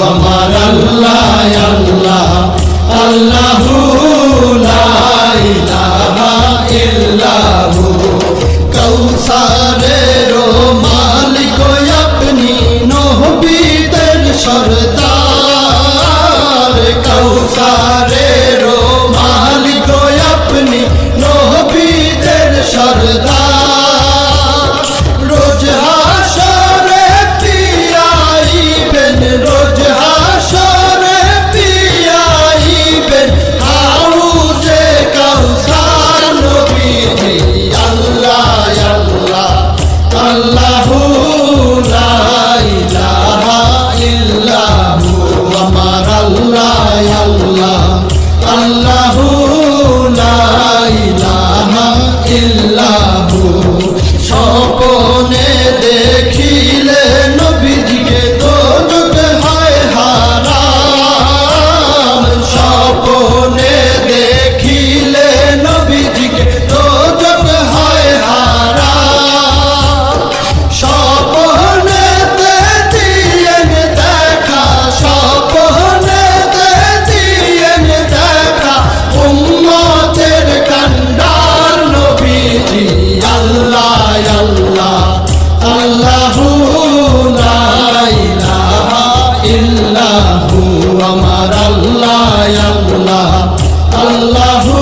আমার আল্লাহ আল্লাহ আল্লাহু লা ইলাহা ইল্লাহু কৌসারের মালিক আপনি নবীদের সরদার কৌসারের মালিক আপনি নবীদের সরদার রোজ হাসরে পিয়াইবেন রোজ হাসরে পিয়াইবেন হাউজে কাউসার নবীজি আল্লাহ আল্লাহ আল্লাহু লা ইলাহা ইল্লাহু আমার আল্লাহ আল্লাহ আল্লাহু লা ইলাহা ইল্লাহু স্বপ্নে দেখিলে নবীজিকে দোজখ হয় হারাম স্বপ্নে দেখিলে নবীজিকে দোজখ হয় হারাম স্বপ্নেতে দিয়েন দেখা স্বপ্নেতে দিয়েন দেখা উম্মতের কান্ডার নবীজি আল্লাহ আল্লাহ আল্লাহু লা ইলাহা ইল্লাহু আমার আল্লাহ আল্লাহ আল্লাহু